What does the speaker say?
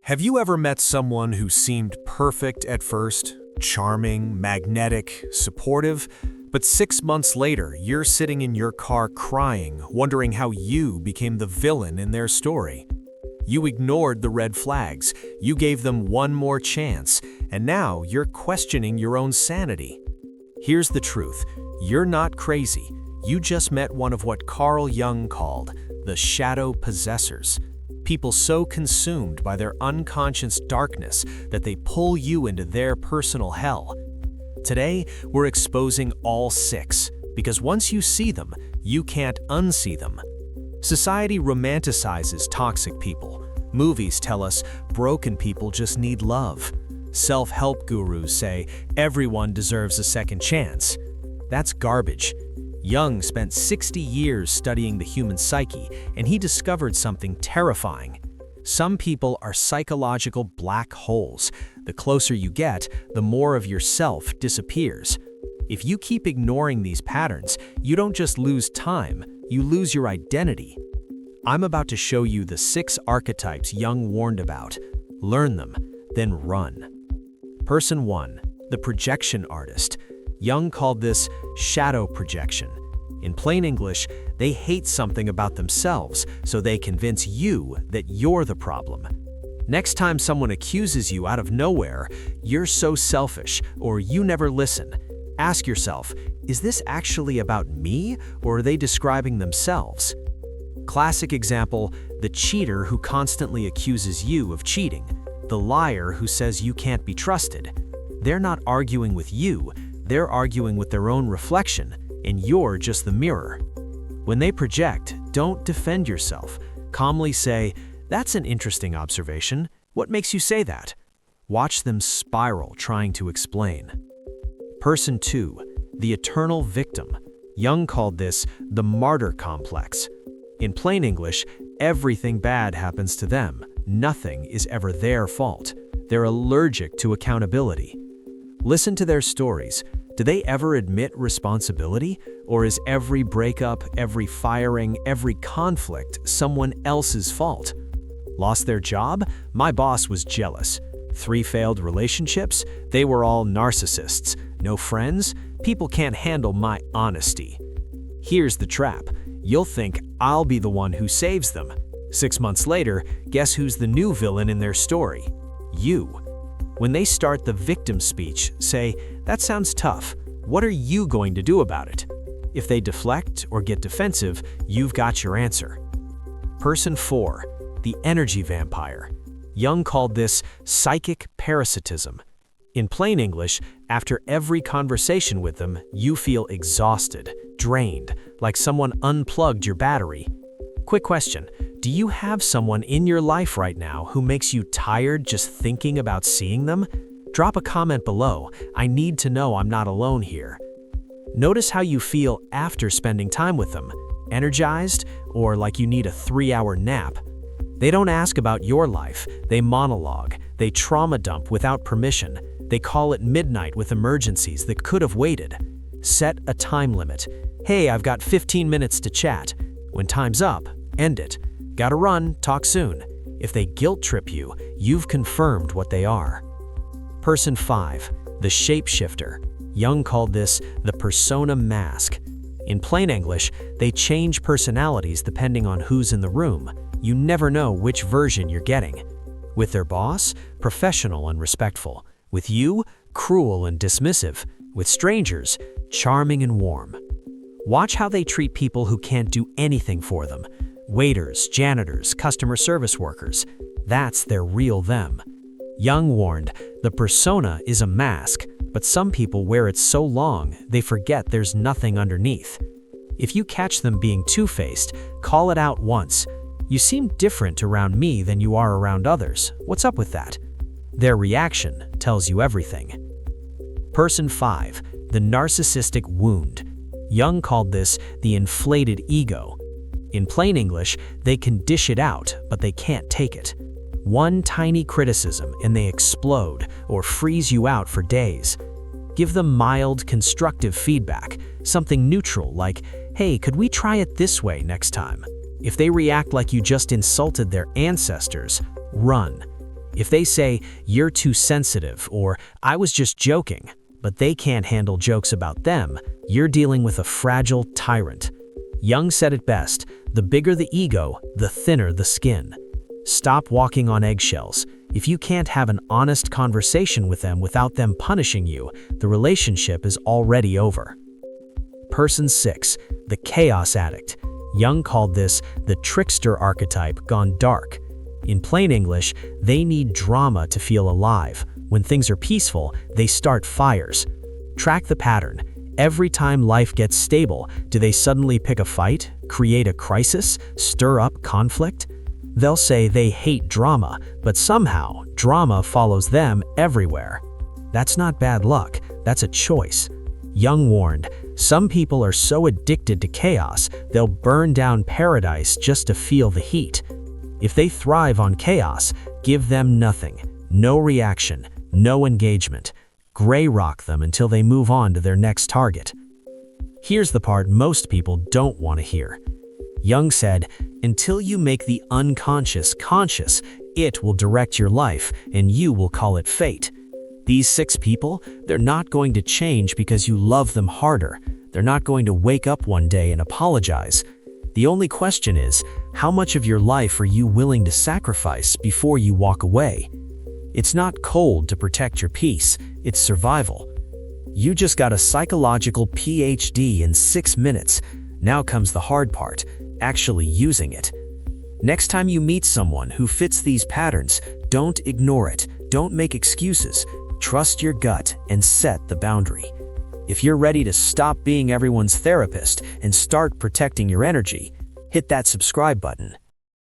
Have you ever met someone who seemed perfect at first? Charming, magnetic, supportive? But 6 months later, you're sitting in your car crying, wondering how you became the villain in their story. You ignored the red flags, you gave them one more chance, and now you're questioning your own sanity. Here's the truth, you're not crazy. You just met one of what Carl Jung called the shadow possessors. People so consumed by their unconscious darkness that they pull you into their personal hell. Today, we're exposing all 6, because once you see them, you can't unsee them. Society romanticizes toxic people. Movies tell us broken people just need love. Self-help gurus say everyone deserves a second chance. That's garbage. Jung spent 60 years studying the human psyche, and he discovered something terrifying. Some people are psychological black holes. The closer you get, the more of yourself disappears. If you keep ignoring these patterns, you don't just lose time, you lose your identity. I'm about to show you the 6 archetypes Jung warned about. Learn them, then run. Person 1, the projection artist. Jung called this shadow projection. In plain English, they hate something about themselves, so they convince you that you're the problem. Next time someone accuses you out of nowhere, you're so selfish, or you never listen. Ask yourself, is this actually about me, or are they describing themselves? Classic example, the cheater who constantly accuses you of cheating, the liar who says you can't be trusted. They're not arguing with you, they're arguing with their own reflection, and you're just the mirror. When they project, don't defend yourself. Calmly say, "That's an interesting observation. What makes you say that?" Watch them spiral trying to explain. Person 2, the eternal victim. Jung called this the martyr complex. In plain English, everything bad happens to them. Nothing is ever their fault. They're allergic to accountability. Listen to their stories. Do they ever admit responsibility? Or is every breakup, every firing, every conflict someone else's fault? Lost their job? My boss was jealous. 3 failed relationships? They were all narcissists. No friends? People can't handle my honesty. Here's the trap. You'll think I'll be the one who saves them. 6 months later, guess who's the new villain in their story? You. When they start the victim speech, say, "That sounds tough. What are you going to do about it?" If they deflect or get defensive, you've got your answer. Person 4, the energy vampire. Jung called this psychic parasitism. In plain English, after every conversation with them, you feel exhausted, drained, like someone unplugged your battery. Quick question. Do you have someone in your life right now who makes you tired just thinking about seeing them? Drop a comment below. I need to know I'm not alone here. Notice how you feel after spending time with them. Energized, or like you need a 3-hour nap? They don't ask about your life. They monologue. They trauma dump without permission. They call at midnight with emergencies that could have waited. Set a time limit. Hey, I've got 15 minutes to chat. When time's up, end it. Gotta run, talk soon. If they guilt trip you, you've confirmed what they are. Person 5, the shapeshifter. Jung called this the persona mask. In plain English, they change personalities depending on who's in the room. You never know which version you're getting. With their boss, professional and respectful. With you, cruel and dismissive. With strangers, charming and warm. Watch how they treat people who can't do anything for them. Waiters, janitors, customer service workers. That's their real them. Jung warned, the persona is a mask, but some people wear it so long they forget there's nothing underneath. If you catch them being two-faced, call it out once. You seem different around me than you are around others. What's up with that? Their reaction tells you everything. Person 5, the narcissistic wound. Jung called this the inflated ego. In plain English, they can dish it out, but they can't take it. One tiny criticism and they explode or freeze you out for days. Give them mild, constructive feedback, something neutral like, "Hey, could we try it this way next time?" If they react like you just insulted their ancestors, run. If they say, "You're too sensitive," or "I was just joking," but they can't handle jokes about them, you're dealing with a fragile tyrant. Jung said it best, "The bigger the ego, the thinner the skin." Stop walking on eggshells. If you can't have an honest conversation with them without them punishing you, the relationship is already over. Person 6, the chaos addict. Jung called this the trickster archetype gone dark. In plain English, they need drama to feel alive. When things are peaceful, they start fires. Track the pattern. Every time life gets stable, do they suddenly pick a fight, create a crisis, stir up conflict? They'll say they hate drama, but somehow drama follows them everywhere. That's not bad luck, that's a choice. Jung warned, some people are so addicted to chaos, they'll burn down paradise just to feel the heat. If they thrive on chaos, give them nothing, no reaction, no engagement. Gray rock them until they move on to their next target. Here's the part most people don't want to hear. Jung said, until you make the unconscious conscious, it will direct your life and you will call it fate. These 6 people, they're not going to change because you love them harder. They're not going to wake up one day and apologize. The only question is, how much of your life are you willing to sacrifice before you walk away? It's not cold to protect your peace, it's survival. You just got a psychological PhD in 6 minutes. Now comes the hard part, actually using it. Next time you meet someone who fits these patterns, don't ignore it, don't make excuses. Trust your gut and set the boundary. If you're ready to stop being everyone's therapist and start protecting your energy, hit that subscribe button.